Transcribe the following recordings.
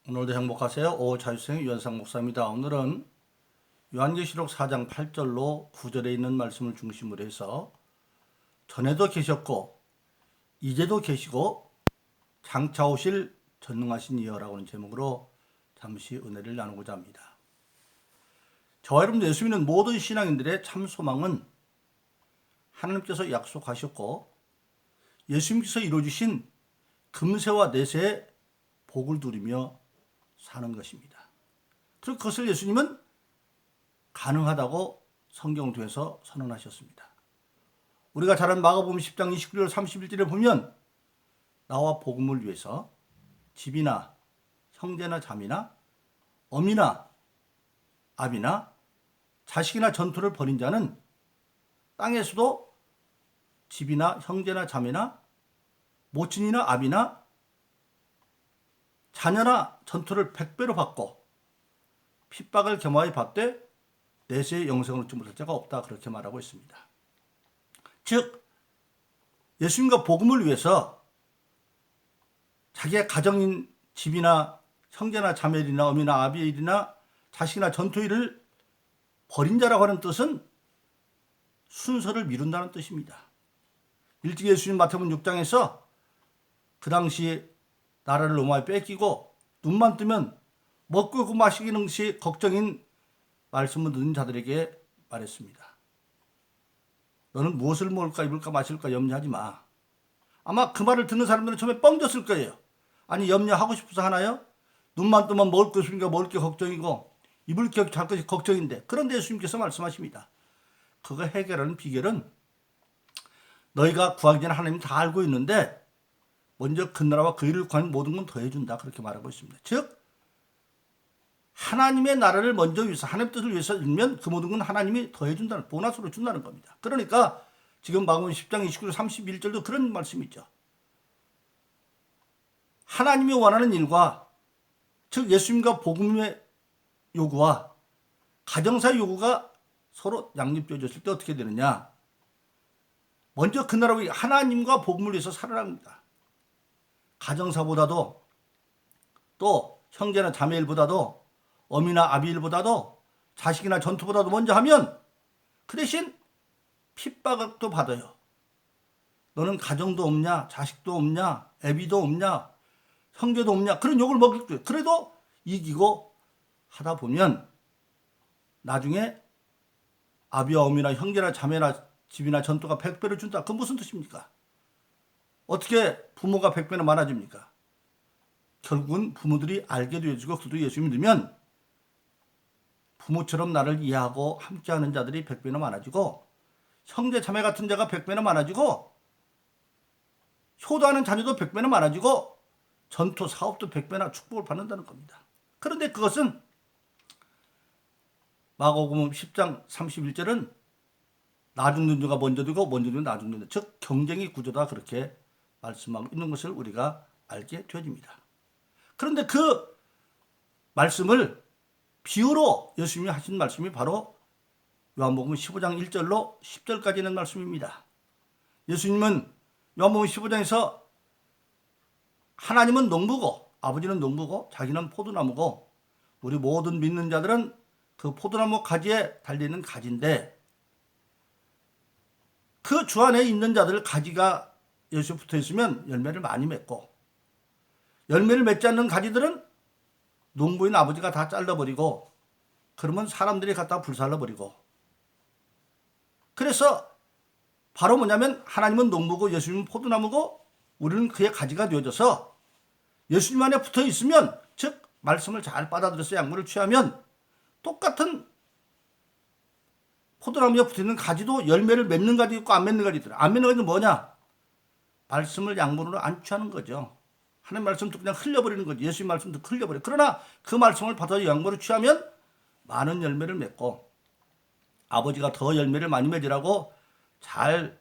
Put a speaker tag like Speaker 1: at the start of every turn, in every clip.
Speaker 1: 오늘도 행복하세요. 오자유생 유현상 목사입니다. 오늘은 요한계시록 4장 8절로 9절에 있는 말씀을 중심으로 해서 전에도 계셨고 이제도 계시고 장차 오실 전능하신 이여라고 하는 제목으로 잠시 은혜를 나누고자 합니다. 저와 여러분 예수 믿는 모든 신앙인들의 참 소망은 하나님께서 약속하셨고 예수님께서 이루어주신 금세와 내세의 복을 누리며 사는 것입니다. 그리고 그것을 예수님은 가능하다고 성경 통해서 선언하셨습니다. 우리가 잘 아는 마가복음 10장 29절 31절에 보면 나와 복음을 위해서 집이나 형제나 자매나 어미나 아비나 자식이나 전토를 벌인 자는 땅에서도 집이나 형제나 자매나 모친이나 아비나 자녀나 전토를 100배로 받고 핍박을 겸하여 받되 내세의 영생을 얻지 못할 자가 없다, 그렇게 말하고 있습니다. 즉 예수님과 복음을 위해서 자기의 가정인 집이나 형제나 자매나 어미나 아비나 자식이나 전토일을 버린 자라고 하는 뜻은 순서를 미룬다는 뜻입니다. 일찍 예수님 마태복음 6장에서 그 당시 나라를 로마에 뺏기고 눈만 뜨면 먹고 있고 마시는 것이 걱정인 말씀을 듣는 자들에게 말했습니다. 너는 무엇을 먹을까 입을까 마실까 염려하지 마. 아마 그 말을 듣는 사람들은 처음에 뻥졌을 거예요. 아니 염려하고 싶어서 하나요? 눈만 뜨면 먹을 게 없으니까 먹을 게 걱정이고 입을 게 잘 것이 걱정인데, 그런데 예수님께서 말씀하십니다. 그거 해결하는 비결은 너희가 구하기 전에 하나님이 다 알고 있는데 먼저 그 나라와 그 일을 구하면 모든 건 더해준다, 그렇게 말하고 있습니다. 즉 하나님의 나라를 먼저 위해서 하나님의 뜻을 위해서 일면 그 모든 건 하나님이 더해준다는, 보너스로 준다는 겁니다. 그러니까 지금 마가복음 10장 29절 31절도 그런 말씀이죠. 하나님이 원하는 일과 즉 예수님과 복음의 요구와 가정사의 요구가 서로 양립되어졌을 때 어떻게 되느냐, 먼저 그 나라와 하나님과 복음을 위해서 살아납니다. 가정사보다도 또 형제나 자매일보다도 어미나 아비일보다도 자식이나 전투보다도 먼저 하면 그 대신 핍박도 받아요. 너는 가정도 없냐, 자식도 없냐, 애비도 없냐, 형제도 없냐, 그런 욕을 먹을 거예요. 그래도 이기고 하다 보면 나중에 아비와 어미나 형제나 자매나 집이나 전투가 100배를 준다. 그건 무슨 뜻입니까? 어떻게 부모가 100배나 많아집니까? 결국은 부모들이 알게 되어지고 그도 예수 믿으면 부모처럼 나를 이해하고 함께하는 자들이 100배나 많아지고 형제 자매 같은 자가 100배나 많아지고 효도하는 자녀도 100배나 많아지고 전투 사업도 100배나 축복을 받는다는 겁니다. 그런데 그것은 마가복음 10장 31절은 나 죽는 자가 먼저 되고 먼저 되면 나 죽는 자, 즉 경쟁의 구조다, 그렇게 말씀하고 있는 것을 우리가 알게 되어집니다. 그런데 그 말씀을 비유로 예수님이 하신 말씀이 바로 요한복음 15장 1절로 10절까지 있는 말씀입니다. 예수님은 요한복음 15장에서 하나님은 농부고 아버지는 농부고 자기는 포도나무고 우리 모든 믿는 자들은 그 포도나무 가지에 달리는 가지인데 그 주 안에 있는 자들 가지가 예수에 붙어 있으면 열매를 많이 맺고 열매를 맺지 않는 가지들은 농부인 아버지가 다 잘라버리고 그러면 사람들이 갖다 불살라버리고, 그래서 바로 뭐냐면 하나님은 농부고 예수님은 포도나무고 우리는 그의 가지가 되어져서 예수님 안에 붙어 있으면, 즉 말씀을 잘 받아들여서 양분을 취하면 똑같은 포도나무에 붙어있는 가지도 열매를 맺는 가지 있고 안 맺는 가지 있더라. 안 맺는 가지는 뭐냐? 말씀을 양분으로 안 취하는 거죠. 하나님 말씀 듣고 그냥 흘려버리는 거죠. 예수님 말씀 듣고 흘려버려요. 그러나 그 말씀을 받아서 양분을 취하면 많은 열매를 맺고 아버지가 더 열매를 많이 맺으라고 잘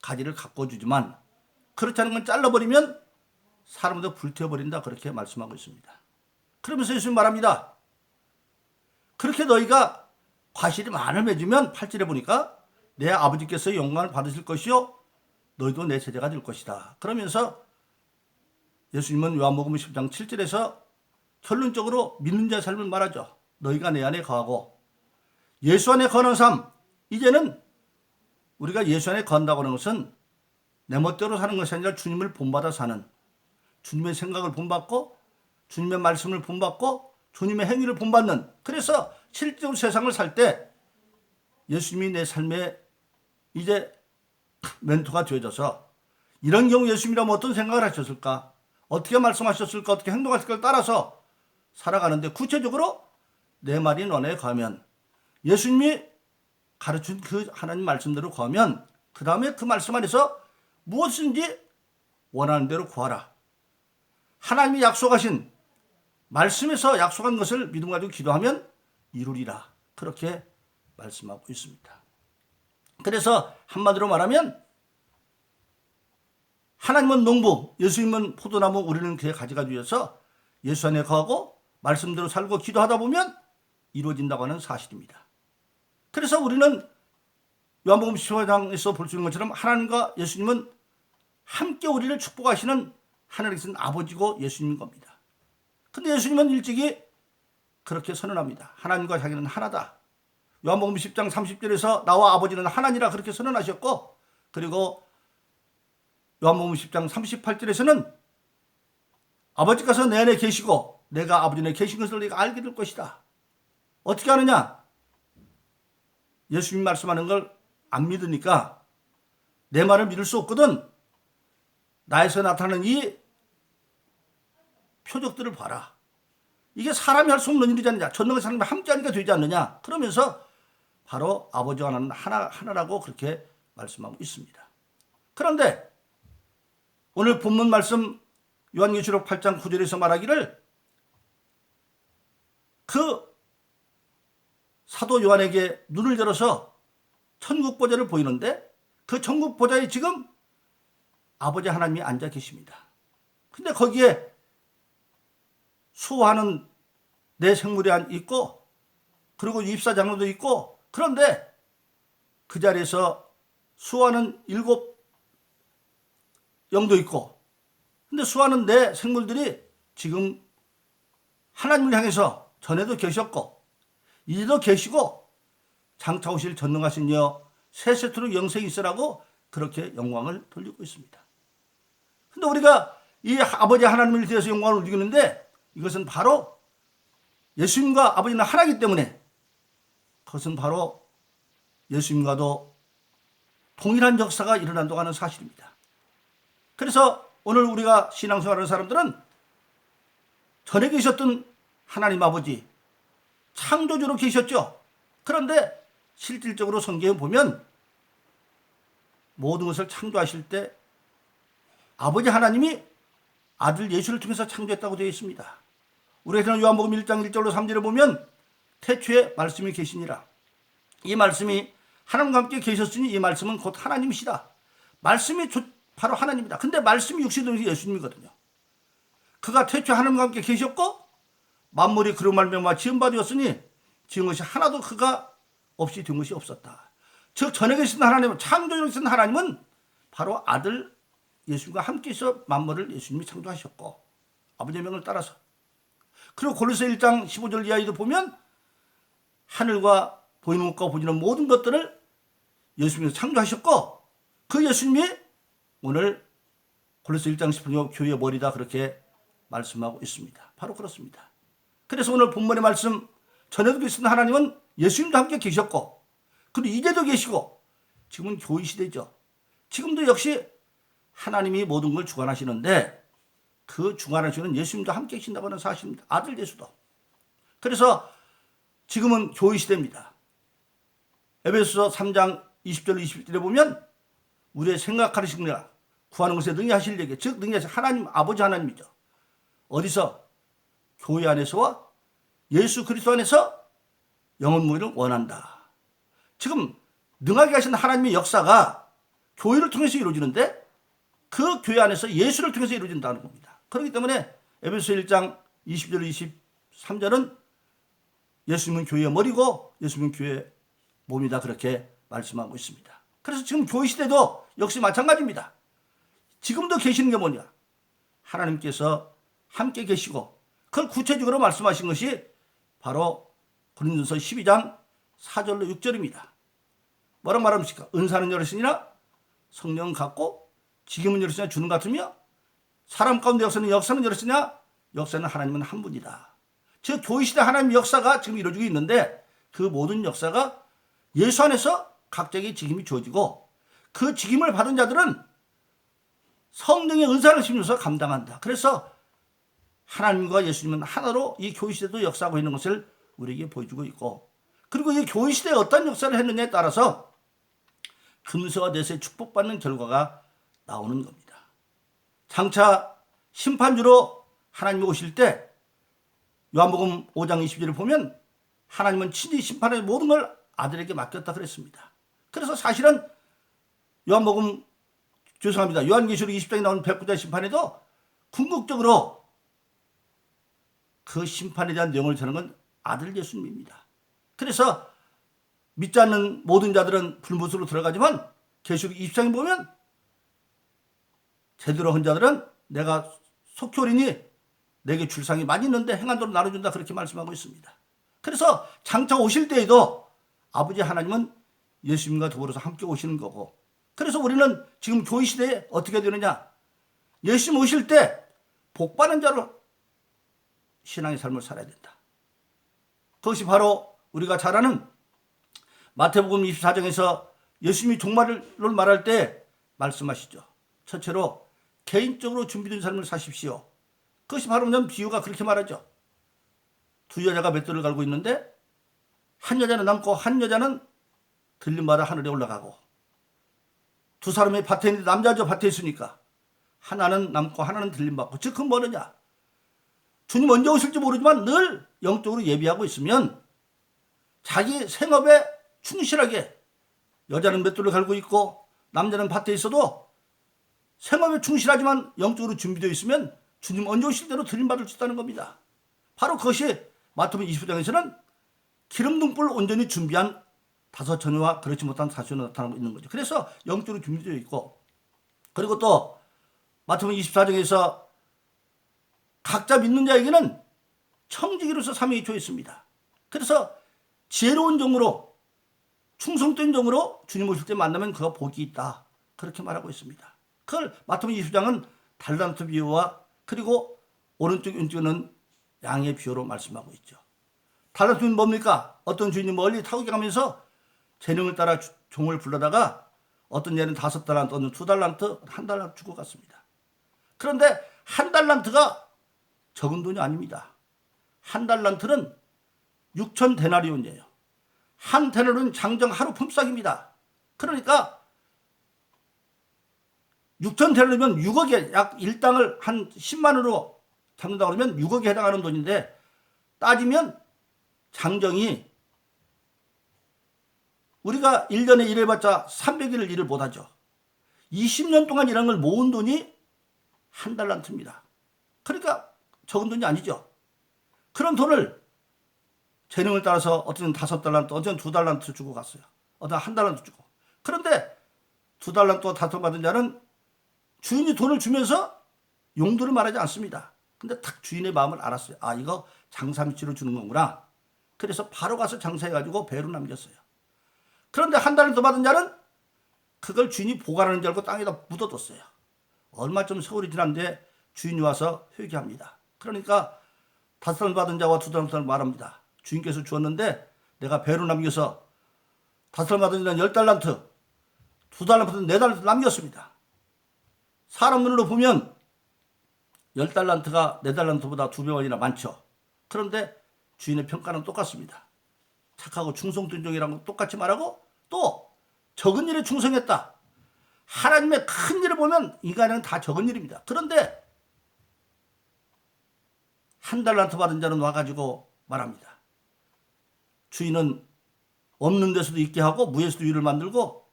Speaker 1: 가지를 가꿔주지만 그렇지 않은 건 잘라버리면 사람도 불태워버린다, 그렇게 말씀하고 있습니다. 그러면서 예수님 말합니다. 그렇게 너희가 과실이 많을 맺으면 8절에 보니까 내 아버지께서 영광을 받으실 것이요 너희도 내 제자가 될 것이다. 그러면서 예수님은 요한복음 10장 7절에서 결론적으로 믿는 자의 삶을 말하죠. 너희가 내 안에 거하고 예수 안에 거하는 삶. 이제는 우리가 예수 안에 거한다고 하는 것은 내 멋대로 사는 것이 아니라 주님을 본받아 사는, 주님의 생각을 본받고 주님의 말씀을 본받고 주님의 행위를 본받는, 그래서 실제로 세상을 살 때 예수님이 내 삶에 이제 멘토가 되어져서 이런 경우 예수님이라면 어떤 생각을 하셨을까? 어떻게 말씀하셨을까? 어떻게 행동하실까를 따라서 살아가는데, 구체적으로 내 말이 너네 거하면, 예수님이 가르친 그 하나님 말씀대로 거하면 그 다음에 그 말씀 안에서 무엇인지 원하는 대로 구하라. 하나님이 약속하신 말씀에서 약속한 것을 믿음 가지고 기도하면 이루리라. 그렇게 말씀하고 있습니다. 그래서 한마디로 말하면 하나님은 농부, 예수님은 포도나무, 우리는 그의 가지가 되어서 예수 안에 거하고 말씀대로 살고 기도하다 보면 이루어진다고 하는 사실입니다. 그래서 우리는 요한복음 15장에서 볼 수 있는 것처럼 하나님과 예수님은 함께 우리를 축복하시는 하늘에서 아버지고 예수님인 겁니다. 근데 예수님은 일찍이 그렇게 선언합니다. 하나님과 자기는 하나다. 요한복음 10장 30절에서 나와 아버지는 하나니라 그렇게 선언하셨고, 그리고 요한복음 10장 38절에서는 아버지께서 내 안에 계시고 내가 아버지 안에 계신 것을 네가 알게 될 것이다. 어떻게 하느냐? 예수님 말씀하는 걸 안 믿으니까 내 말을 믿을 수 없거든. 나에서 나타나는 이 표적들을 봐라. 이게 사람이 할 수 없는 일이지 않느냐. 전능한 사람과 함께하니까 되지 않느냐. 그러면서 바로 아버지와 나는 하나라고 그렇게 말씀하고 있습니다. 그런데 오늘 본문 말씀 요한계시록 8장 9절에서 말하기를 그 사도 요한에게 눈을 열어서 천국 보좌를 보이는데 그 천국 보좌에 지금 아버지 하나님이 앉아 계십니다. 근데 거기에 수호하는 네 생물이 있고 그리고 입사장로도 있고, 그런데 그 자리에서 수호하는 7 영도 있고, 근데 수호하는 네 생물들이 지금 하나님을 향해서 전에도 계셨고 이제도 계시고 장차 오실 전능하신 여 세세토록 영생이 있으라고 그렇게 영광을 돌리고 있습니다. 근데 우리가 이 아버지 하나님을 대해서 영광을 올리는데 이것은 바로 예수님과 아버지는 하나이기 때문에 그것은 바로 예수님과도 동일한 역사가 일어난다고 하는 사실입니다. 그래서 오늘 우리가 신앙생활하는 사람들은 전에 계셨던 하나님 아버지 창조주로 계셨죠. 그런데 실질적으로 성경에 보면 모든 것을 창조하실 때 아버지 하나님이 아들 예수를 통해서 창조했다고 되어 있습니다. 우리가 요한복음 1장 1절로 3절에 보면 태초에 말씀이 계시니라. 이 말씀이 하나님과 함께 계셨으니 이 말씀은 곧 하나님이시다. 말씀이 바로 하나님이다. 근데 말씀이 육신이 예수님이거든요. 그가 태초에 하나님과 함께 계셨고 만물이 그로 말미암아 지은 바 되었으니 지은 것이 하나도 그가 없이 된 것이 없었다. 즉 전에 계신 하나님은, 창조주로 계신 하나님은 바로 아들 예수님과 함께 있어 만물을 예수님이 창조하셨고 아버지의 명을 따라서. 그리고 골로새 1장 15절 이하에도 보면 하늘과 보이는 것과 보이는 모든 것들을 예수님이 창조하셨고 그 예수님이 오늘 골로새 1장 15절 교회의 머리다 그렇게 말씀하고 있습니다. 바로 그렇습니다. 그래서 오늘 본문의 말씀, 전에도 계신 하나님은 예수님도 함께 계셨고 그리고 이제도 계시고 지금은 교회 시대죠. 지금도 역시 하나님이 모든 걸 주관하시는데 그 주관하시는 예수님도 함께 계신다고 하는 사실입니다. 아들 예수도. 그래서 지금은 교회 시대입니다. 에베소서 3장 20절 21절에 보면 우리의 생각하시느라 구하는 것에 능히 하실 얘기, 즉 능히 하실 하나님 아버지 하나님이죠. 어디서? 교회 안에서와 예수 그리스도 안에서 영원 무기를 원한다. 지금 능하게 하신 하나님의 역사가 교회를 통해서 이루어지는데 그 교회 안에서 예수를 통해서 이루어진다는 겁니다. 그렇기 때문에 에베소 1장 20절 23절은 예수님은 교회의 머리고 예수님은 교회의 몸이다 그렇게 말씀하고 있습니다. 그래서 지금 교회 시대도 역시 마찬가지입니다. 지금도 계시는 게 뭐냐? 하나님께서 함께 계시고 그걸 구체적으로 말씀하신 것이 바로 고린도서 12장 4절로 6절입니다. 뭐라고 말합니까? 은사는 여러 있으니라 성령은 같고 직임은 여러 있으나 주는 같으며 사람 가운데 역사는 여러 있으냐 역사는 하나님은 한 분이다. 즉 교회시대 하나님의 역사가 지금 이루어지고 있는데 그 모든 역사가 예수 안에서 각자에게 직임이 주어지고 그 직임을 받은 자들은 성령의 은사를 주면서 감당한다. 그래서 하나님과 예수님은 하나로 이 교회시대도 역사하고 있는 것을 우리에게 보여주고 있고, 그리고 이 교회시대에 어떤 역사를 했느냐에 따라서 금세와 내세에 축복받는 결과가 나오는 겁니다. 장차 심판주로 하나님이 오실 때 요한복음 5장 20절을 보면 하나님은 친히 심판의 모든 걸 아들에게 맡겼다 그랬습니다. 그래서 사실은 요한계시록 20장에 나오는 백부자 심판에도 궁극적으로 그 심판에 대한 내용을 전하는 건 아들 예수님입니다. 그래서 믿지 않는 모든 자들은 불못으로 들어가지만 계시록 20장에 보면 제대로 한 자들은 내가 속히 오리니 내게 줄 상이 많이 있는데 행한 대로 나눠준다 그렇게 말씀하고 있습니다. 그래서 장차 오실 때에도 아버지 하나님은 예수님과 더불어서 함께 오시는 거고, 그래서 우리는 지금 교회 시대에 어떻게 되느냐, 예수님 오실 때 복받은 자로 신앙의 삶을 살아야 된다. 그것이 바로 우리가 잘 아는 마태복음 24장에서 예수님이 종말을 말할 때 말씀하시죠. 첫째로 개인적으로 준비된 삶을 사십시오. 그것이 바로 뭐냐면 비유가 그렇게 말하죠. 두 여자가 맷돌을 갈고 있는데 한 여자는 남고 한 여자는 들림마다 하늘에 올라가고, 두 사람이 밭에 있는데 남자죠. 밭에 있으니까 하나는 남고 하나는 들림받고. 즉 그건 뭐느냐, 주님 언제 오실지 모르지만 늘 영적으로 예비하고 있으면 자기 생업에 충실하게, 여자는 맷돌을 갈고 있고 남자는 밭에 있어도 생업에 충실하지만 영적으로 준비되어 있으면 주님 언제 오실 대로 들림받을 수 있다는 겁니다. 바로 그것이 마태복음 25장에서는 기름등불 온전히 준비한 다섯 처녀와 그렇지 못한 다섯 처녀가 나타나고 있는 거죠. 그래서 영적으로 준비되어 있고, 그리고 또 마태복음 24장에서 각자 믿는 자에게는 청지기로서 사명이 주어 있습니다. 그래서 지혜로운 종으로, 충성된 종으로 주님 오실 때 만나면 그가 복이 있다 그렇게 말하고 있습니다. 그걸 마태복음 20장은 달란트 비유와 그리고 오른쪽 왼쪽은 양의 비유로 말씀하고 있죠. 달란트는 뭡니까? 어떤 주인이 멀리 타국에 가면서 재능을 따라 종을 불러다가 어떤 얘는 5달란트, 어떤 2달란트, 1달란트 주고 갔습니다. 그런데 1달란트가 적은 돈이 아닙니다. 1달란트는 6천 데나리온이에요. 한 데나리온은 장정 하루 품삯입니다. 그러니까 6천 데나리온이면 6억에 약 1당을 한 10만 원으로 잡는다 그러면 6억에 해당하는 돈인데, 따지면 장정이 우리가 1년에 일해봤자 300일을 일을 못하죠. 20년 동안 일한 걸 모은 돈이 1달란트입니다. 그러니까 적은 돈이 아니죠. 그런 돈을 재능을 따라서 어떤 5달란트, 어떤 2달란트 주고 갔어요. 어떤 1달란트 주고. 그런데 2달란트와 5달란트 받은 자는 주인이 돈을 주면서 용도를 말하지 않습니다. 근데 딱 주인의 마음을 알았어요. 아, 이거 장사미치로 주는 거구나. 그래서 바로 가서 장사해가지고 배로 남겼어요. 그런데 1달란트 받은 자는 그걸 주인이 보관하는 줄 알고 땅에다 묻어뒀어요. 얼마쯤 세월이 지났는데 주인이 와서 회개합니다. 그러니까 5달란트 받은 자와 2달란트를 말합니다. 주인께서 주었는데 내가 배로 남겨서 5달란트 받은 자는 10달란트, 2달란트는 4달란트 남겼습니다. 사람 눈으로 보면 10달란트가 4달란트보다 2배원이나 많죠. 그런데 주인의 평가는 똑같습니다. 착하고 충성된 종이라고 똑같이 말하고, 또 적은 일에 충성했다. 하나님의 큰 일을 보면 인간은 다 적은 일입니다. 그런데 1달란트 받은 자는 와가지고 말합니다. 주인은 없는 데서도 있게 하고 무에서도 유를 만들고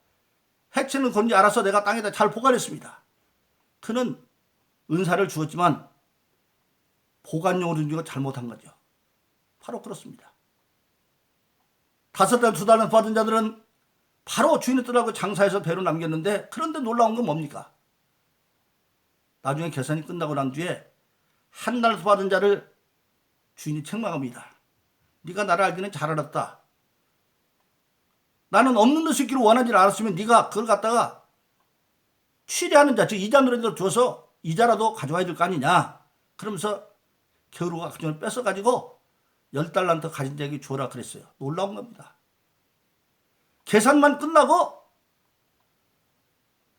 Speaker 1: 해치는 건지 알아서 내가 땅에다 잘 보관했습니다. 그는 은사를 주었지만 보관용으로 준 거 잘못한 거죠. 바로 그렇습니다. 5달, 2달란트 받은 자들은 바로 주인의 뜻하고 장사해서 배로 남겼는데, 그런데 놀라운 건 뭡니까? 나중에 계산이 끝나고 난 뒤에 1달란트 받은 자를 주인이 책망합니다. 네가 나를 알기는 잘 알았다. 나는 없는 듯이 있기를 원하지 않았으면 네가 그걸 갖다가 취리하는 자, 즉 이자 노래도 줘서 이자라도 가져와야 될 거 아니냐. 그러면서 겨루가 그 돈을 뺏어가지고 10달란트 가진 자에게 줘라 그랬어요. 놀라운 겁니다. 계산만 끝나고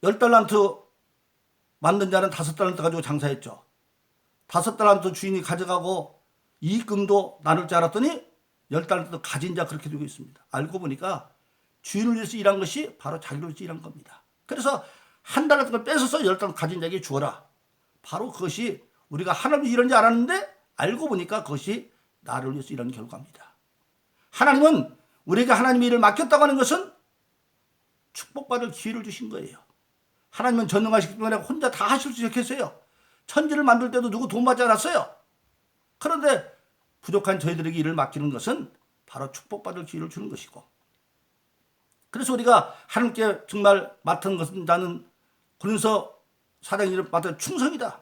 Speaker 1: 10달란트 만든 자는 5달란트 가지고 장사했죠. 5달란트 주인이 가져가고 이익금도 나눌 줄 알았더니 10달란트 가진 자 그렇게 되고 있습니다. 알고 보니까 주인을 위해서 일한 것이 바로 자기를 위해서 일한 겁니다. 그래서 한 달란트를 뺏어서 10달란트 가진 자에게 주어라. 바로 그것이 우리가 하나님이 이런지 알았는데 알고 보니까 그것이 나를 위해서 일하는 결과입니다. 하나님은 우리에게 하나님의 일을 맡겼다고 하는 것은 축복받을 기회를 주신 거예요. 하나님은 전능하시기 때문에 혼자 다 하실 수 있겠어요. 천지를 만들 때도 누구 돈 받지 않았어요. 그런데 부족한 저희들에게 일을 맡기는 것은 바로 축복받을 기회를 주는 것이고, 그래서 우리가 하나님께 정말 맡은 것은 나는 고린도서 4장 1절 맡은 충성이다.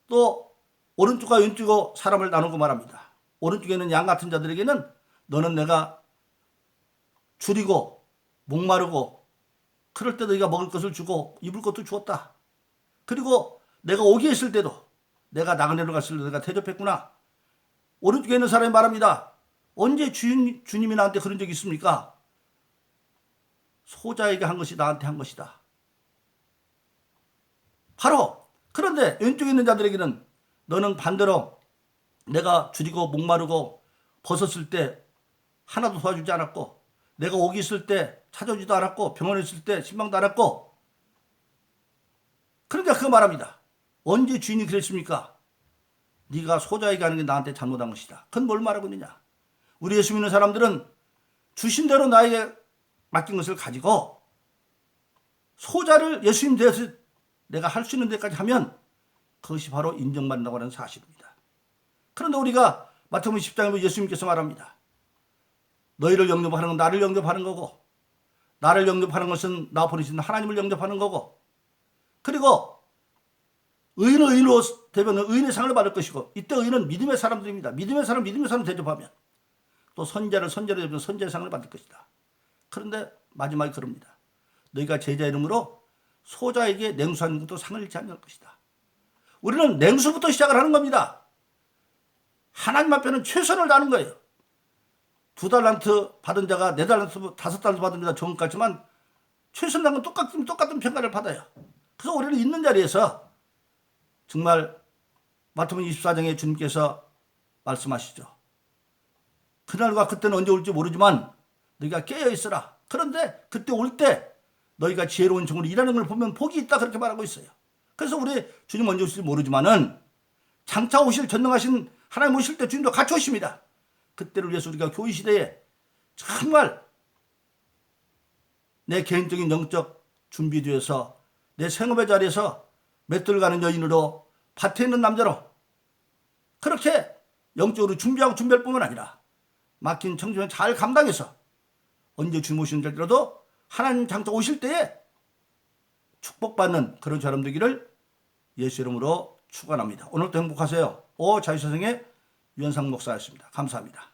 Speaker 1: 또 오른쪽과 왼쪽으로 사람을 나누고 말합니다. 오른쪽에 있는 양 같은 자들에게는 너는 내가 줄이고 목마르고 그럴 때 너희가 먹을 것을 주고 입을 것도 주었다. 그리고 내가 오게 했을 때도 내가 나그네로 갔을 때 내가 대접했구나. 오른쪽에 있는 사람이 말합니다. 언제 주님이 나한테 그런 적이 있습니까? 소자에게 한 것이 나한테 한 것이다. 바로 그런데 왼쪽에 있는 자들에게는 너는 반대로 내가 줄이고 목마르고 벗었을 때 하나도 도와주지 않았고, 내가 오기 있을 때 찾아주지도 않았고, 병원에 있을 때 신방도 않았고. 그러니까 그거 말합니다. 언제 주인이 그랬습니까? 네가 소자에게 하는 게 나한테 잘못한 것이다. 그건 뭘 말하고 있느냐? 우리 예수 믿는 사람들은 주신 대로 나에게 맡긴 것을 가지고 소자를 예수님 대해서 내가 할 수 있는 데까지 하면 그것이 바로 인정받는다고 하는 사실입니다. 그런데 우리가 마태복음 10장에 보면 예수님께서 말합니다. 너희를 영접하는 건 나를 영접하는 거고, 나를 영접하는 것은 나 보내신 하나님을 영접하는 거고, 그리고 의인은 의인으로 대변은 의인의 상을 받을 것이고, 이때 의인은 믿음의 사람들입니다. 믿음의 사람 대접하면 또 선자를 대접하면 선자의 상을 받을 것이다. 그런데 마지막에 그럽니다. 너희가 제자 이름으로 소자에게 냉수한 것도 상을 잃지 않을 것이다. 우리는 냉수부터 시작을 하는 겁니다. 하나님 앞에는 최선을 다하는 거예요. 2달란트 받은 자가 4달란트, 5달란트 받은 자가 좋은 것 같지만 최선을 다한 건 똑같은 평가를 받아요. 그래서 우리는 있는 자리에서 정말 마태복음 24장에 주님께서 말씀하시죠. 그날과 그때는 언제 올지 모르지만 너희가 깨어 있어라. 그런데 그때 올 때 너희가 지혜로운 종으로 일하는 걸 보면 복이 있다, 그렇게 말하고 있어요. 그래서 우리 주님 언제 오실지 모르지만은 장차 오실 전능하신 하나님 오실 때 주님도 같이 오십니다. 그때를 위해서 우리가 교회 시대에 정말 내 개인적인 영적 준비되어서 내 생업의 자리에서 맷돌 가는 여인으로 밭에 있는 남자로 그렇게 영적으로 준비하고 준비할 뿐만 아니라 맡긴 청지만 잘 감당해서 언제 주님 오시는 자들라도 하나님 장차 오실 때에 축복받는 그런 사람 되기를 예수 이름으로 축원합니다. 오늘도 행복하세요. 자유사상의 유현상 목사였습니다. 감사합니다.